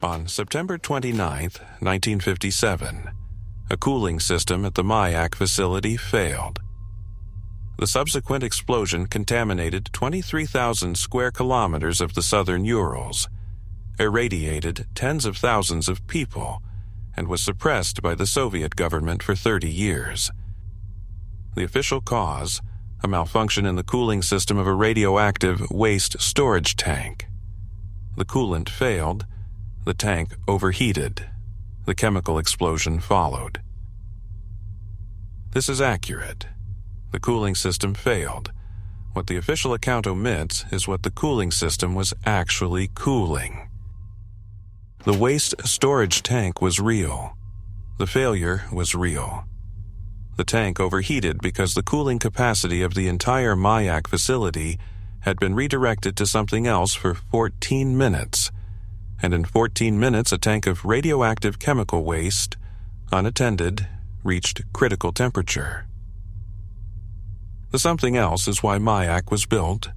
On September 29, 1957, a cooling system at the Mayak facility failed. The subsequent explosion contaminated 23,000 square kilometers of the southern Urals, irradiated tens of thousands of people, and was suppressed by the Soviet government for 30 years. The official cause, a malfunction in the cooling system of a radioactive waste storage tank. The coolant failed, the tank overheated. The chemical explosion followed. This is accurate. The cooling system failed. What the official account omits is what the cooling system was actually cooling. The waste storage tank was real. The failure was real. The tank overheated because the cooling capacity of the entire Mayak facility had been redirected to something else for 14 minutes, and in 14 minutes a tank of radioactive chemical waste, unattended, reached critical temperature. The something else is why Mayak was built.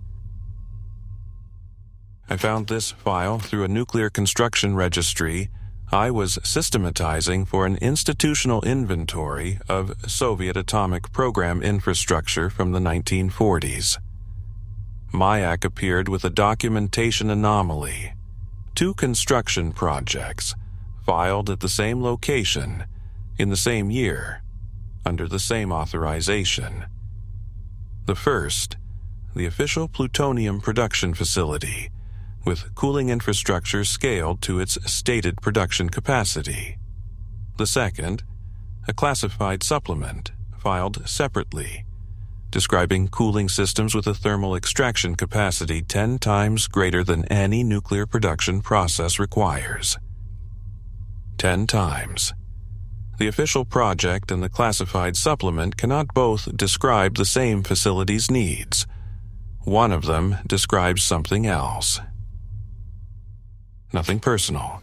I found this file through a nuclear construction registry I was systematizing for an institutional inventory of Soviet atomic program infrastructure from the 1940s. Mayak appeared with a documentation anomaly. 2 construction projects, filed at the same location, in the same year, under the same authorization. The first, the official plutonium production facility, with cooling infrastructure scaled to its stated production capacity. The second, a classified supplement, filed separately, describing cooling systems with a thermal extraction capacity 10 times greater than any nuclear production process requires. 10 times. The official project and the classified supplement cannot both describe the same facility's needs. One of them describes something else. Nothing personal.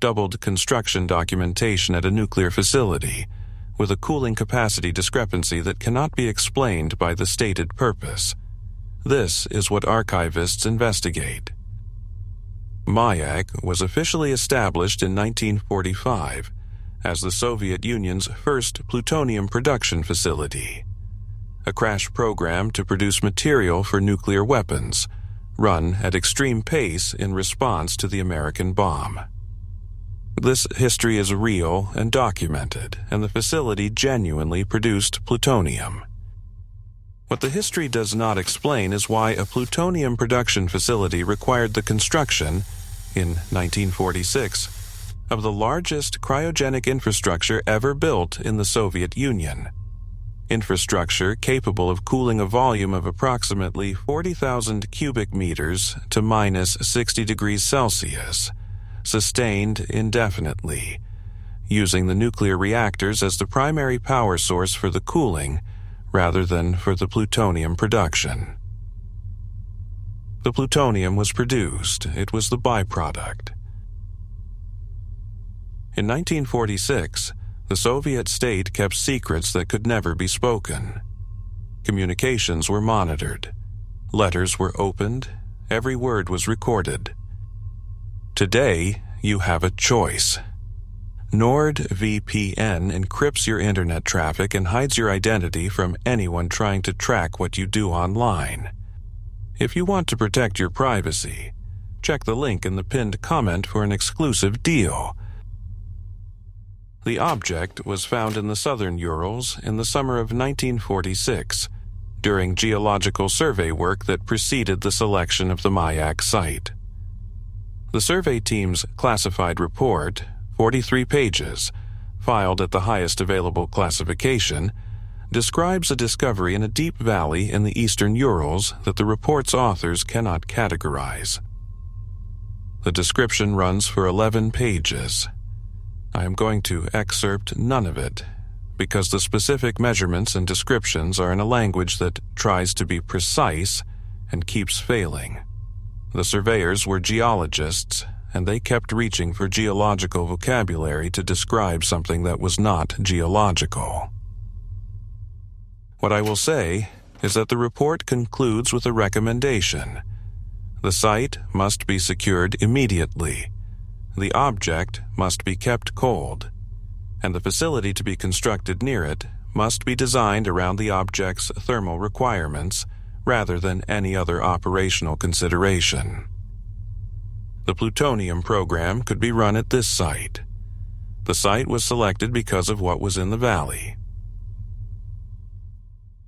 Doubled construction documentation at a nuclear facility, with a cooling capacity discrepancy that cannot be explained by the stated purpose. This is what archivists investigate. Mayak was officially established in 1945 as the Soviet Union's first plutonium production facility, a crash program to produce material for nuclear weapons, run at extreme pace in response to the American bomb. This history is real and documented, and the facility genuinely produced plutonium. What the history does not explain is why a plutonium production facility required the construction, in 1946, of the largest cryogenic infrastructure ever built in the Soviet Union. Infrastructure capable of cooling a volume of approximately 40,000 cubic meters to minus 60 degrees Celsius, sustained indefinitely, using the nuclear reactors as the primary power source for the cooling rather than for the plutonium production. The plutonium was produced. It was the byproduct. In 1946, the Soviet state kept secrets that could never be spoken. Communications were monitored. Letters were opened. Every word was recorded. Today, you have a choice. NordVPN encrypts your internet traffic and hides your identity from anyone trying to track what you do online. If you want to protect your privacy, check the link in the pinned comment for an exclusive deal. The object was found in the southern Urals in the summer of 1946, during geological survey work that preceded the selection of the Mayak site. The survey team's classified report, 43 pages, filed at the highest available classification, describes a discovery in a deep valley in the eastern Urals that the report's authors cannot categorize. The description runs for 11 pages. I am going to excerpt none of it, because the specific measurements and descriptions are in a language that tries to be precise and keeps failing. The surveyors were geologists, and they kept reaching for geological vocabulary to describe something that was not geological. What I will say is that the report concludes with a recommendation. The site must be secured immediately. the object must be kept cold, and the facility to be constructed near it must be designed around the object's thermal requirements rather than any other operational consideration. The plutonium program could be run at this site. The site was selected because of what was in the valley.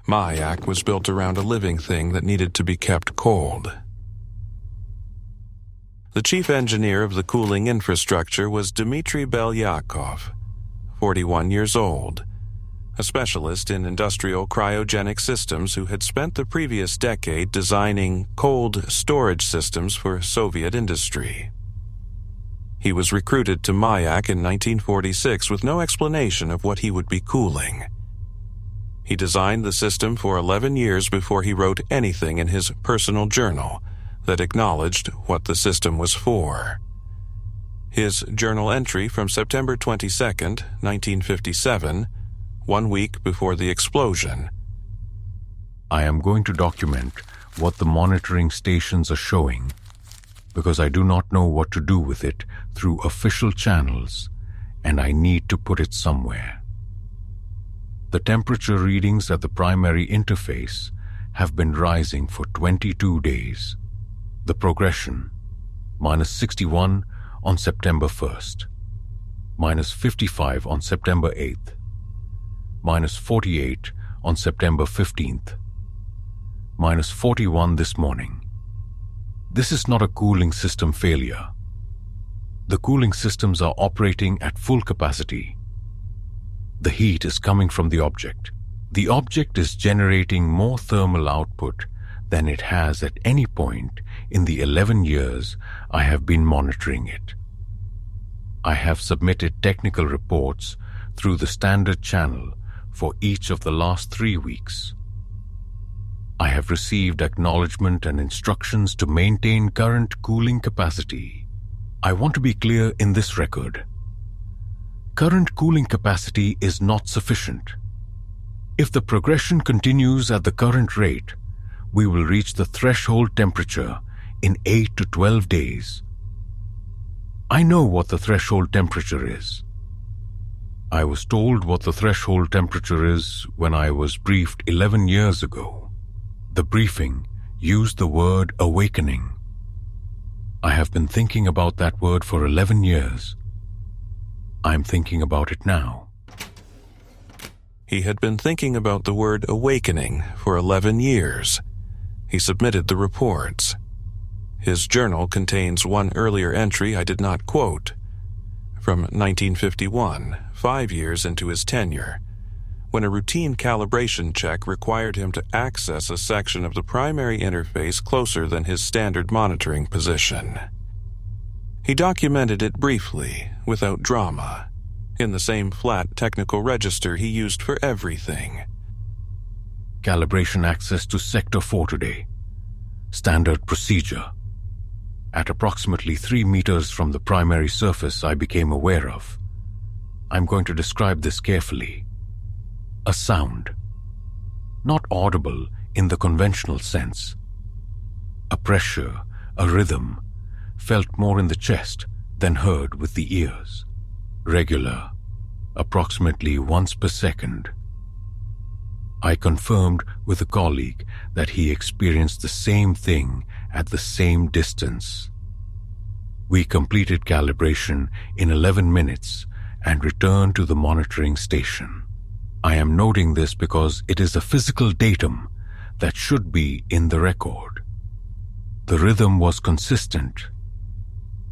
Mayak was built around a living thing that needed to be kept cold. The chief engineer of the cooling infrastructure was Dmitry Belyakov, 41 years old, a specialist in industrial cryogenic systems who had spent the previous decade designing cold storage systems for Soviet industry. He was recruited to Mayak in 1946 with no explanation of what he would be cooling. He designed the system for 11 years before he wrote anything in his personal journal that acknowledged what the system was for. His journal entry from September 22, 1957, 1 week before the explosion. I am going to document what the monitoring stations are showing because I do not know what to do with it through official channels, and I need to put it somewhere. The temperature readings at the primary interface have been rising for 22 days. The progression, -61 on September 1st, -55 on September 8th, -48 on September 15th, -41 this morning. This is not a cooling system failure. The cooling systems are operating at full capacity. The heat is coming from the object. The object is generating more thermal output than it has at any point in the 11 years I have been monitoring it. I have submitted technical reports through the standard channel for each of the last 3 weeks. I have received acknowledgement and instructions to maintain current cooling capacity. I want to be clear in this record. Current cooling capacity is not sufficient. If the progression continues at the current rate, we will reach the threshold temperature in 8 to 12 days. I know what the threshold temperature is. I was told what the threshold temperature is when I was briefed 11 years ago. The briefing used the word awakening. I have been thinking about that word for 11 years. I'm thinking about it now. He had been thinking about the word awakening for 11 years. He submitted the reports. His journal contains one earlier entry I did not quote, from 1951, 5 years into his tenure, when a routine calibration check required him to access a section of the primary interface closer than his standard monitoring position. He documented it briefly, without drama, in the same flat technical register he used for everything. Calibration access to Sector 4 today. Standard procedure. At approximately 3 meters from the primary surface I became aware of. I'm going to describe this carefully. A sound. Not audible in the conventional sense. A pressure, a rhythm, felt more in the chest than heard with the ears. Regular, approximately once per second. I confirmed with a colleague that he experienced the same thing at the same distance. We completed calibration in 11 minutes and returned to the monitoring station. I am noting this because it is a physical datum that should be in the record. The rhythm was consistent.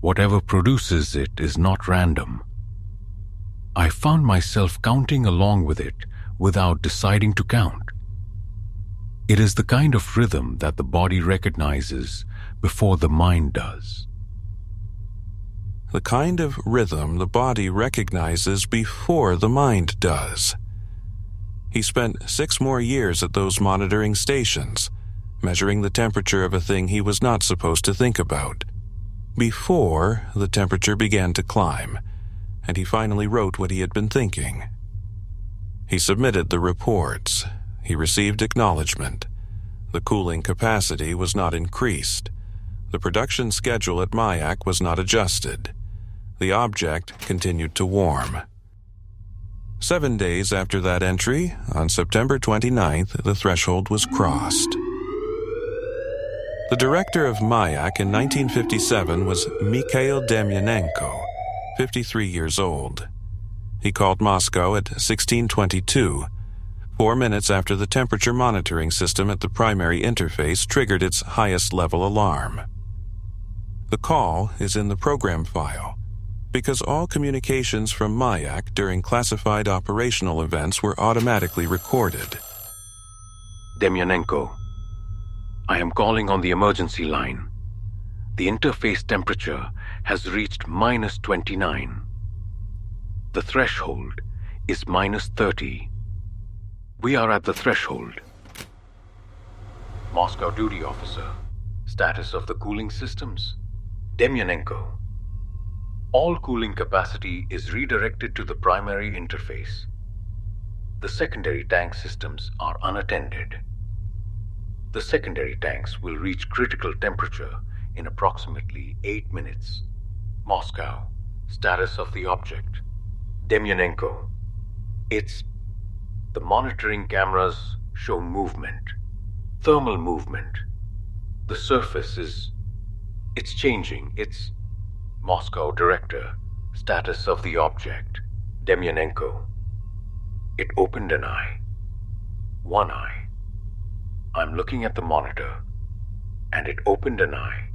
Whatever produces it is not random. I found myself counting along with it without deciding to count. It is the kind of rhythm that the body recognizes before the mind does. The kind of rhythm the body recognizes before the mind does. He spent 6 more years at those monitoring stations, measuring the temperature of a thing he was not supposed to think about, before the temperature began to climb, and he finally wrote what he had been thinking. He submitted the reports. He received acknowledgement. The cooling capacity was not increased. The production schedule at Mayak was not adjusted. The object continued to warm. 7 days after that entry, on September 29th, the threshold was crossed. The director of Mayak in 1957 was Mikhail Demyanenko, 53 years old. He called Moscow at 16:22, 4 minutes after the temperature monitoring system at the primary interface triggered its highest level alarm. The call is in the program file, because all communications from Mayak during classified operational events were automatically recorded. Demyanenko, I am calling on the emergency line. The interface temperature has reached -29. The threshold is -30. We are at the threshold. Moscow duty officer, status of the cooling systems. Demyanenko, all cooling capacity is redirected to the primary interface. The secondary tank systems are unattended. The secondary tanks will reach critical temperature in approximately 8 minutes. Moscow, status of the object. Demyanenko, the monitoring cameras show movement, thermal movement. The surface it's changing. It's Moscow director, status of the object. Demyanenko, it opened an eye. One eye. I'm looking at the monitor, and it opened an eye,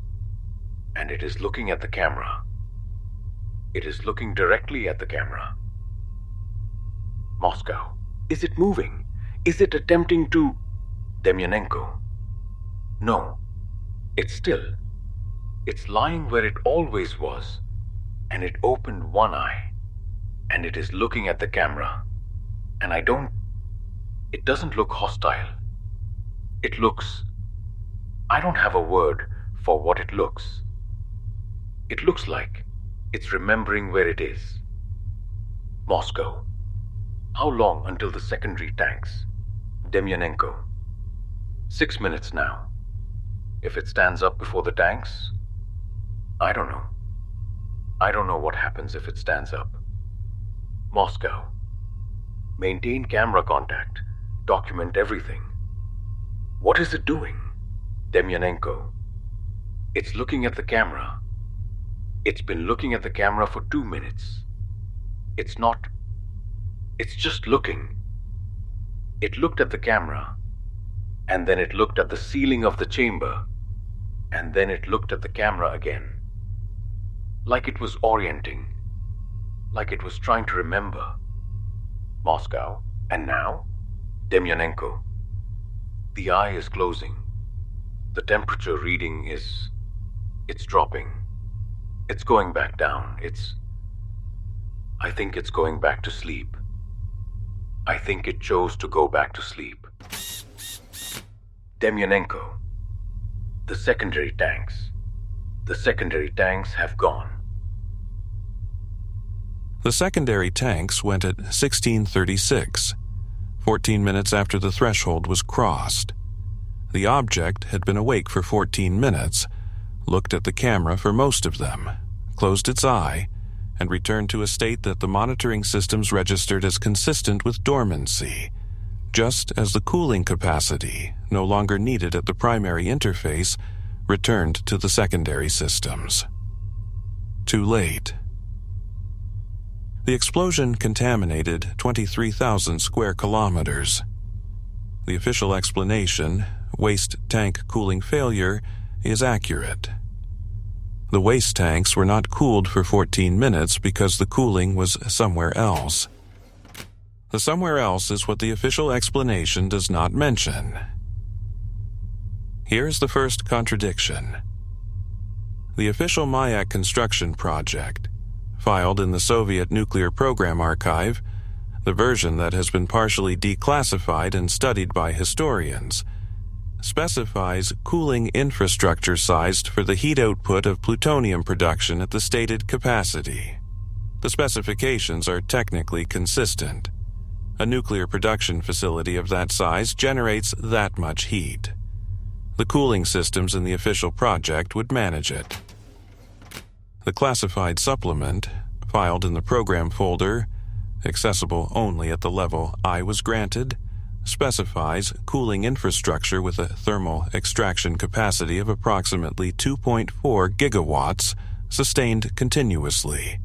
and it is looking at the camera. It is looking directly at the camera. Moscow, is it moving? Is it attempting to... Demyanenko, no, it's still. It's lying where it always was, and it opened one eye, and it is looking at the camera, and it doesn't look hostile. It looks... I don't have a word for what it looks. It looks like it's remembering where it is. Moscow, how long until the secondary tanks? Demyanenko, 6 minutes now. If it stands up before the tanks, I don't know. I don't know what happens if it stands up. Moscow, maintain camera contact, document everything. What is it doing? Demyanenko, it's looking at the camera. It's been looking at the camera for 2 minutes. It's just looking. It looked at the camera, and then it looked at the ceiling of the chamber, and then it looked at the camera again. Like it was orienting, like it was trying to remember. Moscow, and now? Demyanenko, the eye is closing. The temperature reading it's dropping. It's going back down. I think it's going back to sleep. I think it chose to go back to sleep. Demyanenko, the secondary tanks. The secondary tanks have gone. The secondary tanks went at 16:36, 14 minutes after the threshold was crossed. The object had been awake for 14 minutes, looked at the camera for most of them, closed its eye, and returned to a state that the monitoring systems registered as consistent with dormancy, just as the cooling capacity, no longer needed at the primary interface, returned to the secondary systems. Too late. The explosion contaminated 23,000 square kilometers. The official explanation, waste tank cooling failure, is accurate. The waste tanks were not cooled for 14 minutes because the cooling was somewhere else. The somewhere else is what the official explanation does not mention. Here's the first contradiction. The official Mayak construction project, filed in the Soviet Nuclear Program Archive, the version that has been partially declassified and studied by historians, specifies cooling infrastructure sized for the heat output of plutonium production at the stated capacity. The specifications are technically consistent. A nuclear production facility of that size generates that much heat. The cooling systems in the official project would manage it. The classified supplement, filed in the program folder, accessible only at the level I was granted, specifies cooling infrastructure with a thermal extraction capacity of approximately 2.4 gigawatts, sustained continuously.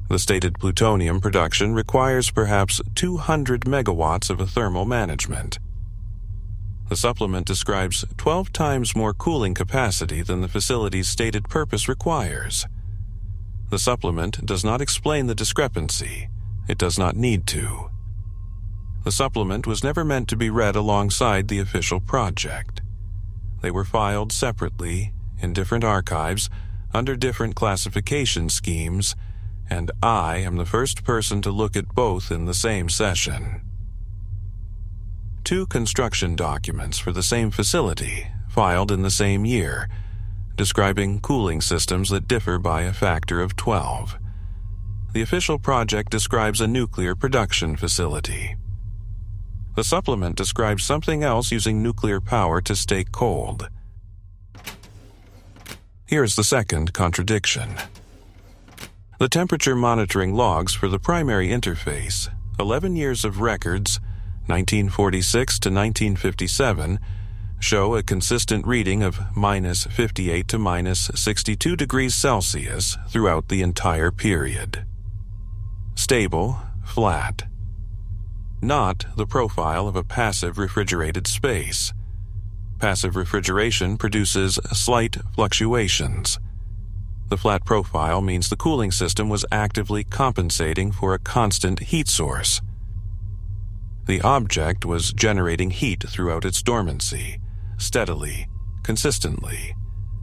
The stated plutonium production requires perhaps 200 megawatts of a thermal management. The supplement describes 12 times more cooling capacity than the facility's stated purpose requires. The supplement does not explain the discrepancy. It does not need to. The supplement was never meant to be read alongside the official project. They were filed separately, in different archives, under different classification schemes, and I am the first person to look at both in the same session. 2 construction documents for the same facility, filed in the same year, describing cooling systems that differ by a factor of 12. The official project describes a nuclear production facility. The supplement describes something else using nuclear power to stay cold. Here's the second contradiction. The temperature monitoring logs for the primary interface, 11 years of records, 1946 to 1957, show a consistent reading of minus 58 to minus 62 degrees Celsius throughout the entire period. Stable, flat. Not the profile of a passive refrigerated space. Passive refrigeration produces slight fluctuations. The flat profile means the cooling system was actively compensating for a constant heat source. The object was generating heat throughout its dormancy, steadily, consistently,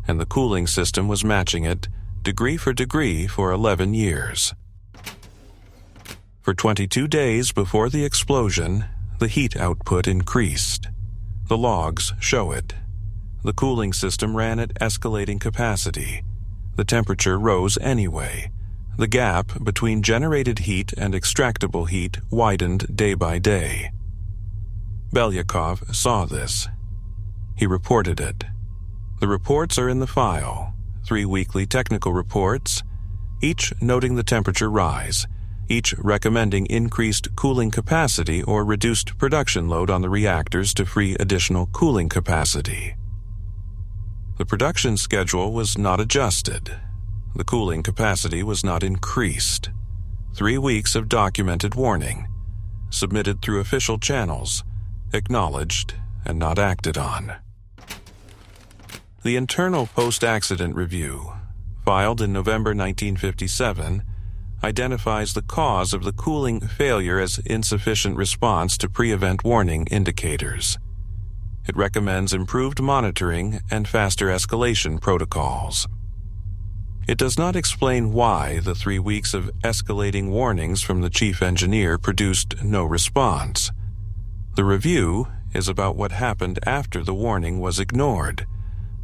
and the cooling system was matching it degree for degree for 11 years. For 22 days before the explosion, the heat output increased. The logs show it. The cooling system ran at escalating capacity. The temperature rose anyway. The gap between generated heat and extractable heat widened day by day. Belyakov saw this. He reported it. The reports are in the file, 3 weekly technical reports, each noting the temperature rise, each recommending increased cooling capacity or reduced production load on the reactors to free additional cooling capacity. The production schedule was not adjusted. The cooling capacity was not increased. 3 weeks of documented warning, submitted through official channels, acknowledged and not acted on. The internal post-accident review, filed in November 1957, identifies the cause of the cooling failure as insufficient response to pre-event warning indicators. It recommends improved monitoring and faster escalation protocols. It does not explain why the 3 weeks of escalating warnings from the chief engineer produced no response. The review is about what happened after the warning was ignored.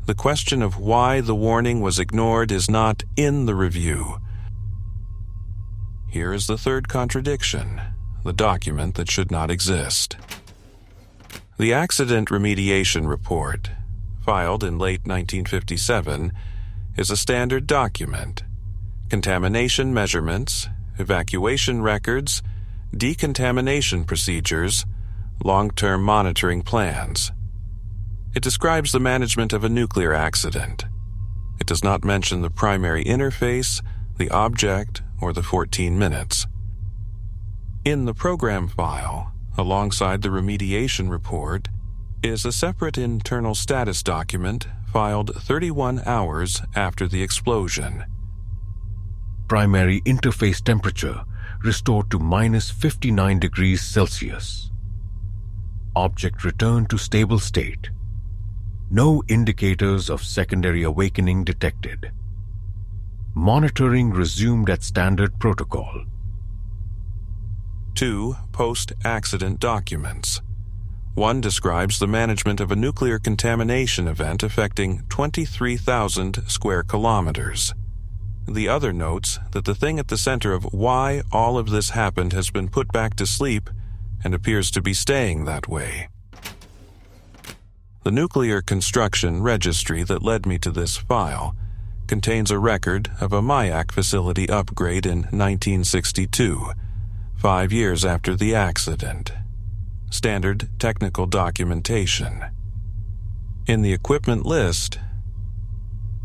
The question of why the warning was ignored is not in the review. Here is the third contradiction, the document that should not exist. The Accident Remediation Report, filed in late 1957, is a standard document. Contamination measurements, evacuation records, decontamination procedures, long-term monitoring plans. It describes the management of a nuclear accident. It does not mention the primary interface, the object, or the 14 minutes. In the program file, alongside the remediation report, is a separate internal status document filed 31 hours after the explosion. Primary interface temperature restored to minus 59 degrees Celsius. Object returned to stable state. No indicators of secondary awakening detected. Monitoring resumed at standard protocol. 2 post-accident documents. One describes the management of a nuclear contamination event affecting 23,000 square kilometers. The other notes that the thing at the center of why all of this happened has been put back to sleep and appears to be staying that way. The nuclear construction registry that led me to this file contains a record of a Mayak facility upgrade in 1962, 5 years after the accident. Standard technical documentation. In the equipment list,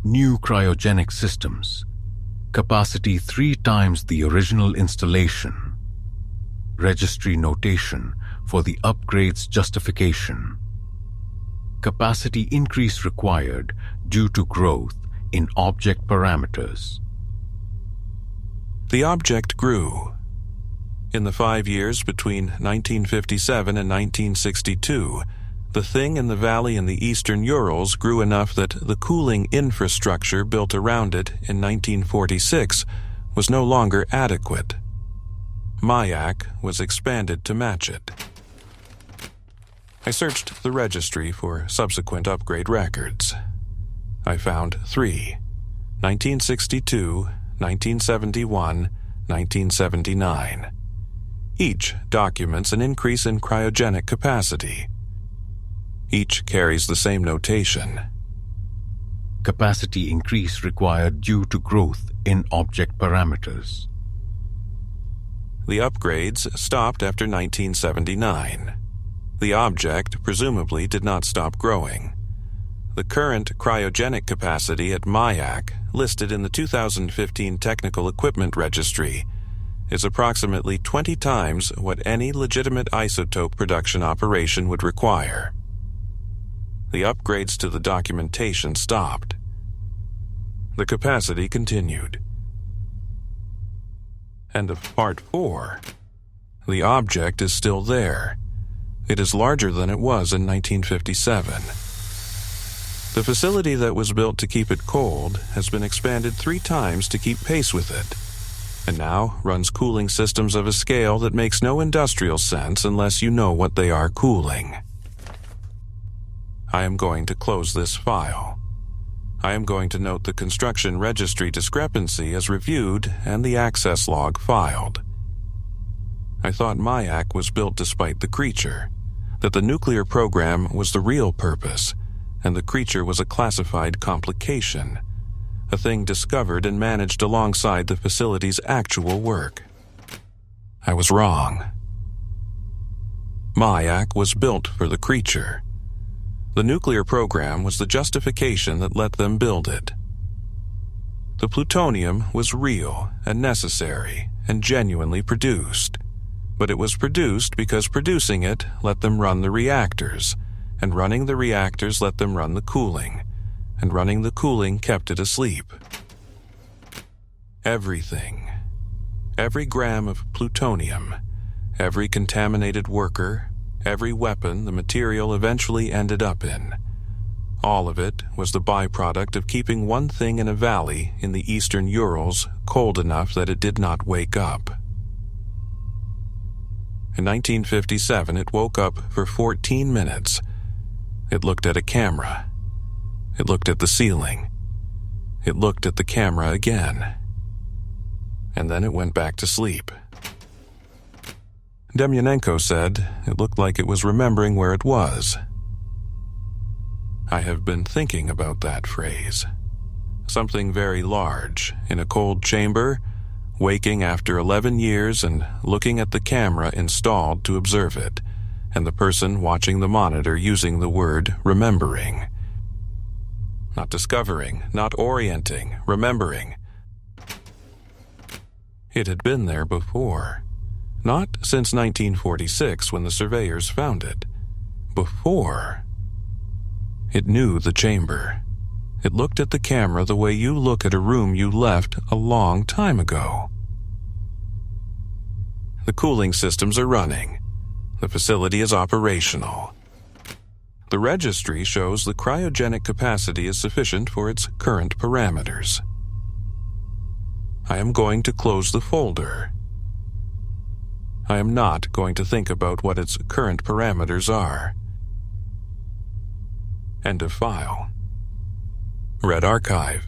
new cryogenic systems, capacity 3 times the original installation, registry notation for the upgrade's justification, capacity increase required due to growth in object parameters. The object grew. In the 5 years between 1957 and 1962, the thing in the valley in the eastern Urals grew enough that the cooling infrastructure built around it in 1946 was no longer adequate. Mayak was expanded to match it. I searched the registry for subsequent upgrade records. I found 3: 1962, 1971, 1979. Each documents an increase in cryogenic capacity. Each carries the same notation. Capacity increase required due to growth in object parameters. The upgrades stopped after 1979. The object presumably did not stop growing. The current cryogenic capacity at Mayak, listed in the 2015 Technical Equipment Registry, is approximately 20 times what any legitimate isotope production operation would require. The upgrades to the documentation stopped. The capacity continued. End of Part 4. The object is still there. It is larger than it was in 1957. The facility that was built to keep it cold has been expanded 3 times to keep pace with it, and now runs cooling systems of a scale that makes no industrial sense unless you know what they are cooling. I am going to close this file. I am going to note the construction registry discrepancy as reviewed and the access log filed. I thought Mayak was built despite the creature, that the nuclear program was the real purpose, and the creature was a classified complication, a thing discovered and managed alongside the facility's actual work. I was wrong. Mayak was built for the creature. The nuclear program was the justification that let them build it. The plutonium was real and necessary and genuinely produced, but it was produced because producing it let them run the reactors, and running the reactors let them run the cooling, and running the cooling kept it asleep. Everything, every gram of plutonium, every contaminated worker, every weapon the material eventually ended up in, all of it was the byproduct of keeping one thing in a valley in the eastern Urals cold enough that it did not wake up. In 1957, it woke up for 14 minutes. It looked at a camera. It looked at the ceiling. It looked at the camera again. And then it went back to sleep. Demyanenko said it looked like it was remembering where it was. I have been thinking about that phrase. Something very large, in a cold chamber, waking after 11 years and looking at the camera installed to observe it, and the person watching the monitor using the word remembering. Not discovering, not orienting, remembering. It had been there before. Not since 1946 when the surveyors found it. Before. It knew the chamber. It looked at the camera the way you look at a room you left a long time ago. The cooling systems are running. The facility is operational. The registry shows the cryogenic capacity is sufficient for its current parameters. I am going to close the folder. I am not going to think about what its current parameters are. End of file. Red Archive.